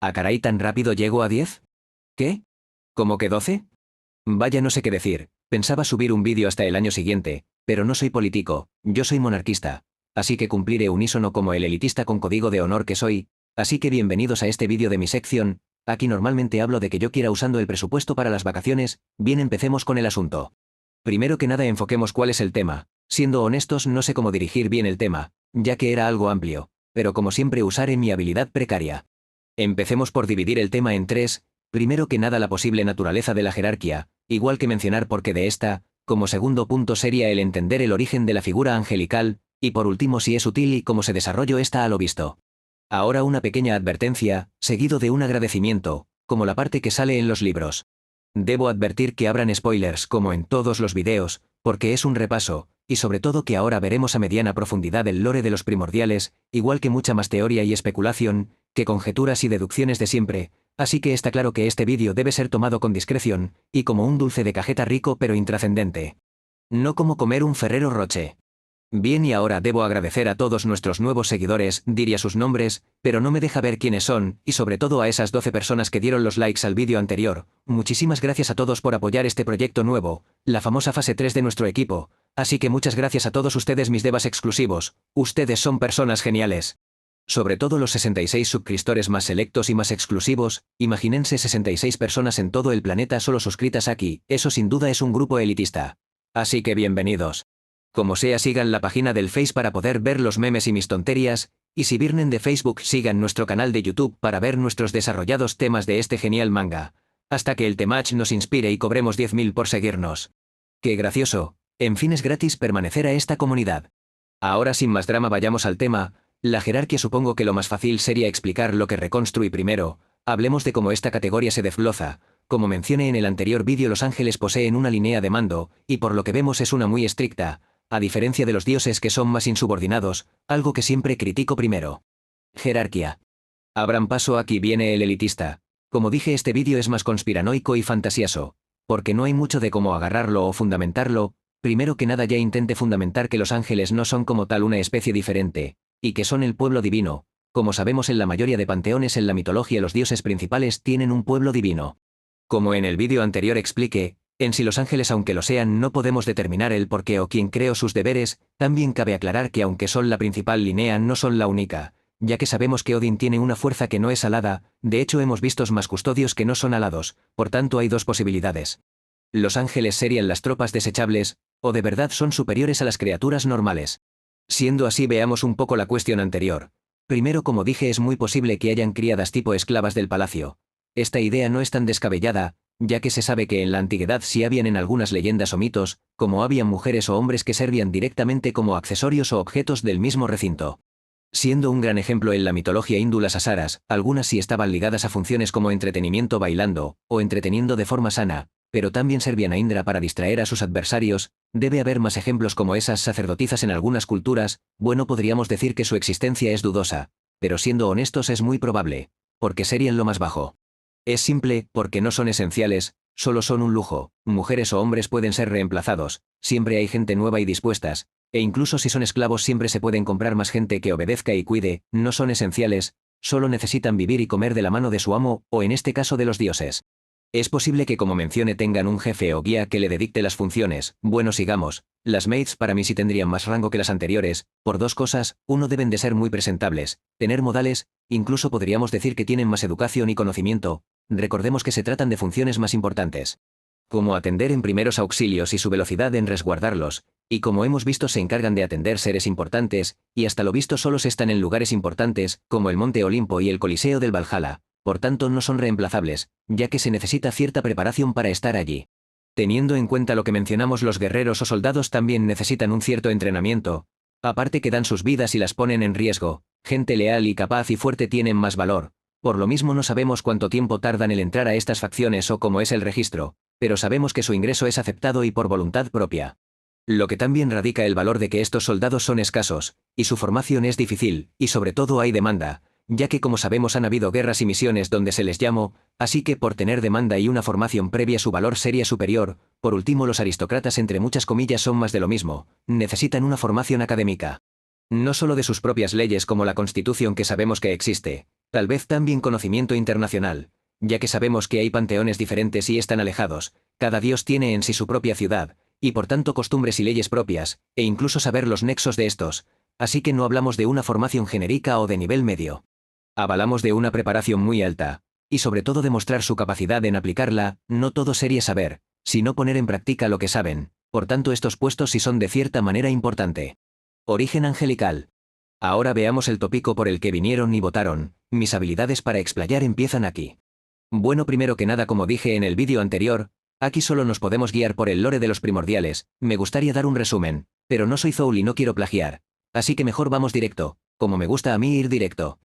¿A caray tan rápido llego a 10? ¿Qué? ¿Cómo que 12? Vaya, no sé qué decir. Pensaba subir un vídeo hasta el año siguiente, pero no soy político, yo soy monarquista. Así que cumpliré unísono como el elitista con código de honor que soy. Así que bienvenidos a este vídeo de mi sección. Aquí normalmente hablo de que yo quiera usando el presupuesto para las vacaciones. Bien, empecemos con el asunto. Primero que nada enfoquemos cuál es el tema. Siendo honestos, no sé cómo dirigir bien el tema, ya que era algo amplio, pero como siempre usaré mi habilidad precaria. Empecemos por dividir el tema en tres. Primero que nada, la posible naturaleza de la jerarquía, igual que mencionar por qué de esta. Como segundo punto sería el entender el origen de la figura angelical, y por último si es útil y cómo se desarrolló esta a lo visto. Ahora una pequeña advertencia, seguido de un agradecimiento, como la parte que sale en los libros. Debo advertir que habrán spoilers como en todos los videos, porque es un repaso, y sobre todo que ahora veremos a mediana profundidad el lore de los primordiales, igual que mucha más teoría y especulación, que conjeturas y deducciones de siempre, así que está claro que este vídeo debe ser tomado con discreción, y como un dulce de cajeta rico pero intrascendente. No como comer un Ferrero Rocher. Bien, y ahora debo agradecer a todos nuestros nuevos seguidores, diría sus nombres, pero no me deja ver quiénes son, y sobre todo a esas 12 personas que dieron los likes al vídeo anterior. Muchísimas gracias a todos por apoyar este proyecto nuevo, la famosa fase 3 de nuestro equipo, así que muchas gracias a todos ustedes, mis devas exclusivos, ustedes son personas geniales. Sobre todo los 66 suscriptores más selectos y más exclusivos, imagínense 66 personas en todo el planeta solo suscritas aquí, eso sin duda es un grupo elitista. Así que bienvenidos. Como sea, sigan la página del Face para poder ver los memes y mis tonterías, y si vienen de Facebook, sigan nuestro canal de YouTube para ver nuestros desarrollados temas de este genial manga, hasta que el temach nos inspire y cobremos 10.000 por seguirnos. ¡Qué gracioso! En fin, es gratis permanecer a esta comunidad. Ahora sin más drama vayamos al tema. La jerarquía. Supongo que lo más fácil sería explicar lo que reconstruí primero. Hablemos de cómo esta categoría se desglosa. Como mencioné en el anterior vídeo, los ángeles poseen una línea de mando, y por lo que vemos es una muy estricta, a diferencia de los dioses que son más insubordinados, algo que siempre critico primero. Jerarquía. Abran paso, aquí viene el elitista. Como dije, este vídeo es más conspiranoico y fantasioso, porque no hay mucho de cómo agarrarlo o fundamentarlo. Primero que nada ya intente fundamentar que los ángeles no son como tal una especie diferente, y que son el pueblo divino. Como sabemos, en la mayoría de panteones en la mitología los dioses principales tienen un pueblo divino. Como en el vídeo anterior expliqué, en sí los ángeles, aunque lo sean, no podemos determinar el por qué o quién creó sus deberes. También cabe aclarar que aunque son la principal línea, no son la única, ya que sabemos que Odín tiene una fuerza que no es alada. De hecho hemos visto más custodios que no son alados, por tanto hay dos posibilidades. Los ángeles serían las tropas desechables, o de verdad son superiores a las criaturas normales. Siendo así, veamos un poco la cuestión anterior. Primero, como dije, es muy posible que hayan criadas tipo esclavas del palacio. Esta idea no es tan descabellada, ya que se sabe que en la antigüedad sí habían en algunas leyendas o mitos, como habían mujeres o hombres que servían directamente como accesorios o objetos del mismo recinto. Siendo un gran ejemplo en la mitología hindú las asaras, algunas sí estaban ligadas a funciones como entretenimiento bailando, o entreteniendo de forma sana, pero también servían a Indra para distraer a sus adversarios. Debe haber más ejemplos como esas sacerdotisas en algunas culturas. Bueno, podríamos decir que su existencia es dudosa, pero siendo honestos es muy probable, porque serían lo más bajo. Es simple, porque no son esenciales, solo son un lujo. Mujeres o hombres pueden ser reemplazados, siempre hay gente nueva y dispuestas, e incluso si son esclavos siempre se pueden comprar más gente que obedezca y cuide. No son esenciales, solo necesitan vivir y comer de la mano de su amo, o en este caso de los dioses. Es posible que, como mencioné, tengan un jefe o guía que le dicte las funciones. Bueno, sigamos. Las maids para mí sí tendrían más rango que las anteriores, por dos cosas. Uno, deben de ser muy presentables, tener modales, incluso podríamos decir que tienen más educación y conocimiento. Recordemos que se tratan de funciones más importantes, como atender en primeros auxilios y su velocidad en resguardarlos, y como hemos visto se encargan de atender seres importantes, y hasta lo visto solos están en lugares importantes, como el Monte Olimpo y el Coliseo del Valhalla. Por tanto no son reemplazables, ya que se necesita cierta preparación para estar allí. Teniendo en cuenta lo que mencionamos, los guerreros o soldados también necesitan un cierto entrenamiento, aparte que dan sus vidas y las ponen en riesgo. Gente leal y capaz y fuerte tienen más valor. Por lo mismo no sabemos cuánto tiempo tardan en entrar a estas facciones o cómo es el registro, pero sabemos que su ingreso es aceptado y por voluntad propia. Lo que también radica el valor de que estos soldados son escasos, y su formación es difícil, y sobre todo hay demanda, ya que como sabemos han habido guerras y misiones donde se les llamó, así que por tener demanda y una formación previa su valor sería superior. Por último, los aristócratas entre muchas comillas son más de lo mismo, necesitan una formación académica. No solo de sus propias leyes como la Constitución que sabemos que existe, Tal vez también conocimiento internacional, ya que sabemos que hay panteones diferentes y están alejados, cada dios tiene en sí su propia ciudad, y por tanto costumbres y leyes propias, e incluso saber los nexos de estos, así que no hablamos de una formación genérica o de nivel medio. Hablamos de una preparación muy alta, y sobre todo demostrar su capacidad en aplicarla. No todo sería saber, sino poner en práctica lo que saben, por tanto estos puestos sí son de cierta manera importante. Origen angelical. Ahora veamos el tópico por el que vinieron y votaron. Mis habilidades para explayar empiezan aquí. Bueno, primero que nada, como dije en el vídeo anterior, aquí solo nos podemos guiar por el lore de los primordiales. Me gustaría dar un resumen, pero no soy Zoul y no quiero plagiar, así que mejor vamos directo, como me gusta a mí ir directo.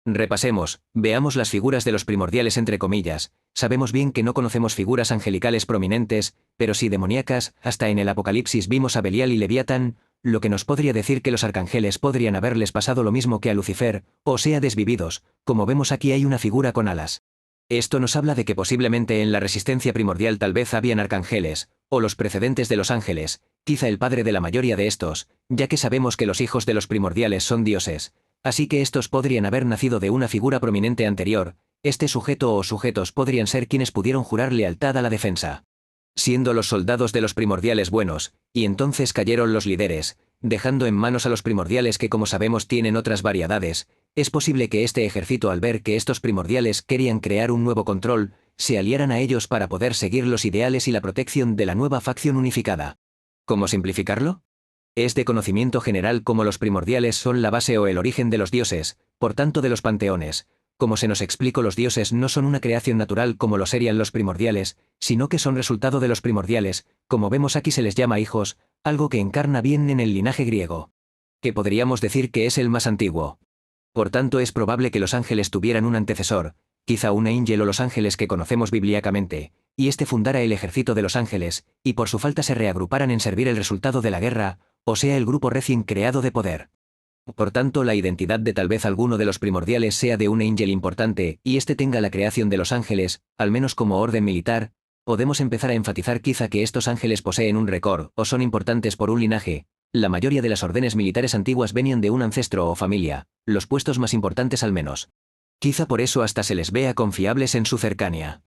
Repasemos, veamos las figuras de los primordiales entre comillas. Sabemos bien que no conocemos figuras angelicales prominentes, pero sí demoníacas. Hasta en el Apocalipsis vimos a Belial y Leviatán, lo que nos podría decir que los arcángeles podrían haberles pasado lo mismo que a Lucifer, o sea desvividos. Como vemos aquí hay una figura con alas. Esto nos habla de que posiblemente en la resistencia primordial tal vez habían arcángeles, o los precedentes de los ángeles, quizá el padre de la mayoría de estos, ya que sabemos que los hijos de los primordiales son dioses. Así que estos podrían haber nacido de una figura prominente anterior. Este sujeto o sujetos podrían ser quienes pudieron jurar lealtad a la defensa, siendo los soldados de los primordiales buenos, y entonces cayeron los líderes, dejando en manos a los primordiales que, como sabemos, tienen otras variedades. Es posible que este ejército, al ver que estos primordiales querían crear un nuevo control, se aliaran a ellos para poder seguir los ideales y la protección de la nueva facción unificada. ¿Cómo simplificarlo? Es de conocimiento general como los primordiales son la base o el origen de los dioses, por tanto de los panteones. Como se nos explicó, los dioses no son una creación natural como lo serían los primordiales, sino que son resultado de los primordiales. Como vemos aquí se les llama hijos, algo que encarna bien en el linaje griego, que podríamos decir que es el más antiguo. Por tanto es probable que los ángeles tuvieran un antecesor, quizá un ángel o los ángeles que conocemos bíblicamente, y este fundara el ejército de los ángeles, y por su falta se reagruparan en servir el resultado de la guerra, o sea el grupo recién creado de poder. Por tanto la identidad de tal vez alguno de los primordiales sea de un ángel importante, y este tenga la creación de los ángeles, al menos como orden militar. Podemos empezar a enfatizar quizá que estos ángeles poseen un récord, o son importantes por un linaje. La mayoría de las órdenes militares antiguas venían de un ancestro o familia, los puestos más importantes al menos. Quizá por eso hasta se les vea confiables en su cercanía.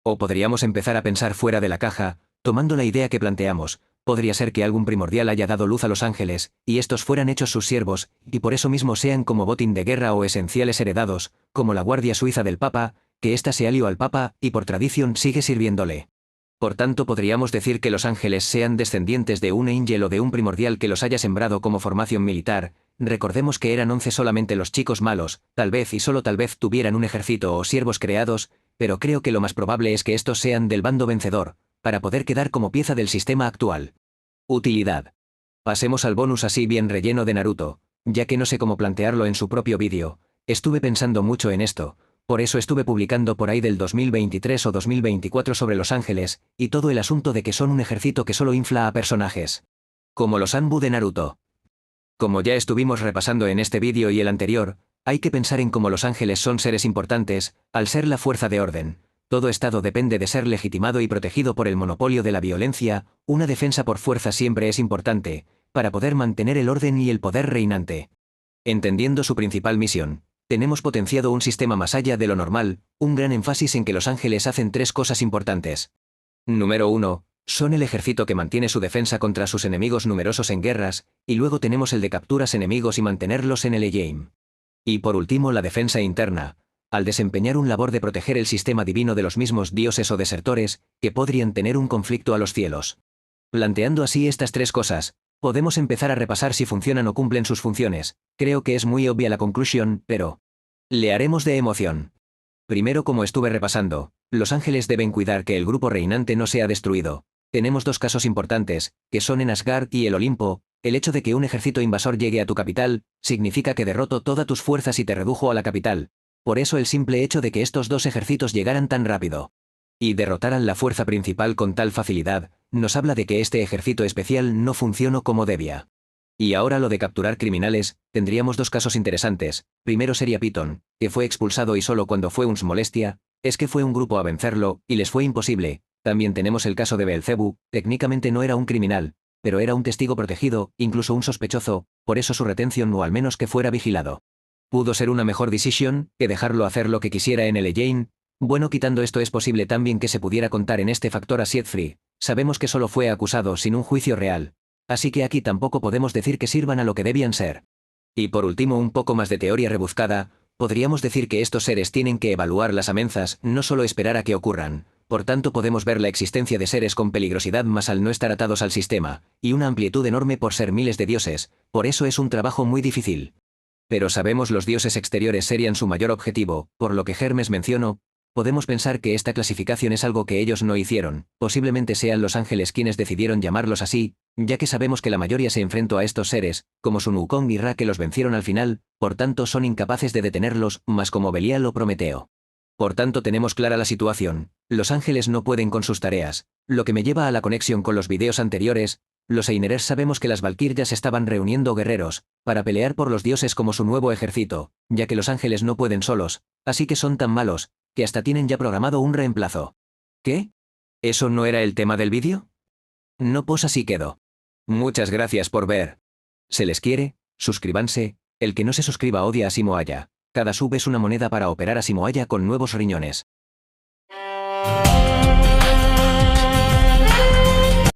O podríamos empezar a pensar fuera de la caja, tomando la idea que planteamos. Podría ser que algún primordial haya dado luz a los ángeles, y estos fueran hechos sus siervos, y por eso mismo sean como botín de guerra o esenciales heredados, como la guardia suiza del Papa, que ésta se alió al Papa, y por tradición sigue sirviéndole. Por tanto podríamos decir que los ángeles sean descendientes de un ángel o de un primordial que los haya sembrado como formación militar. Recordemos que eran 11 solamente los chicos malos, tal vez y solo tal vez tuvieran un ejército o siervos creados, pero creo que lo más probable es que estos sean del bando vencedor, para poder quedar como pieza del sistema actual. Utilidad. Pasemos al bonus así bien relleno de Naruto, ya que no sé cómo plantearlo en su propio vídeo. Estuve pensando mucho en esto, por eso estuve publicando por ahí del 2023 o 2024 sobre los ángeles, y todo el asunto de que son un ejército que solo infla a personajes, como los Anbu de Naruto. Como ya estuvimos repasando en este vídeo y el anterior, hay que pensar en cómo los ángeles son seres importantes, al ser la fuerza de orden. Todo estado depende de ser legitimado y protegido por el monopolio de la violencia. Una defensa por fuerza siempre es importante, para poder mantener el orden y el poder reinante. Entendiendo su principal misión, tenemos potenciado un sistema más allá de lo normal, un gran énfasis en que los ángeles hacen 3 cosas importantes. Número 1. Son el ejército que mantiene su defensa contra sus enemigos numerosos en guerras, y luego tenemos el de capturas enemigos y mantenerlos en el e-game. Y por último la defensa interna, al desempeñar un labor de proteger el sistema divino de los mismos dioses o desertores, que podrían tener un conflicto a los cielos. Planteando así estas 3 cosas, podemos empezar a repasar si funcionan o cumplen sus funciones. Creo que es muy obvia la conclusión, pero le haremos de emoción. Primero, como estuve repasando, los ángeles deben cuidar que el grupo reinante no sea destruido. Tenemos 2 casos importantes, que son en Asgard y el Olimpo. El hecho de que un ejército invasor llegue a tu capital, significa que derrotó todas tus fuerzas y te redujo a la capital. Por eso el simple hecho de que estos 2 ejércitos llegaran tan rápido y derrotaran la fuerza principal con tal facilidad, nos habla de que este ejército especial no funcionó como debía. Y ahora lo de capturar criminales, tendríamos 2 casos interesantes. Primero sería Piton, que fue expulsado y solo cuando fue uns molestia, es que fue un grupo a vencerlo, y les fue imposible. También tenemos el caso de Beelzebú, técnicamente no era un criminal, pero era un testigo protegido, incluso un sospechoso, por eso su retención o al menos que fuera vigilado. Pudo ser una mejor decisión que dejarlo hacer lo que quisiera en el Ellane. Bueno, quitando esto, es posible también que se pudiera contar en este factor a Siegfried. Sabemos que solo fue acusado sin un juicio real. Así que aquí tampoco podemos decir que sirvan a lo que debían ser. Y por último, un poco más de teoría rebuscada, podríamos decir que estos seres tienen que evaluar las amenazas, no solo esperar a que ocurran. Por tanto, podemos ver la existencia de seres con peligrosidad más al no estar atados al sistema, y una amplitud enorme por ser miles de dioses. Por eso es un trabajo muy difícil. Pero sabemos los dioses exteriores serían su mayor objetivo, por lo que Hermes mencionó. Podemos pensar que esta clasificación es algo que ellos no hicieron, posiblemente sean los ángeles quienes decidieron llamarlos así, ya que sabemos que la mayoría se enfrentó a estos seres, como Sun Wukong y Ra, que los vencieron al final, por tanto son incapaces de detenerlos, más como Belial o Prometeo. Por tanto tenemos clara la situación, los ángeles no pueden con sus tareas, lo que me lleva a la conexión con los videos anteriores. Los Einherjar sabemos que las Valquirias estaban reuniendo guerreros, para pelear por los dioses como su nuevo ejército, ya que los ángeles no pueden solos, así que son tan malos, que hasta tienen ya programado un reemplazo. ¿Qué? ¿Eso no era el tema del vídeo? No, pues así quedó. Muchas gracias por ver. Se les quiere, suscríbanse, el que no se suscriba odia a Simoaya. Cada sub es una moneda para operar a Simoaya con nuevos riñones.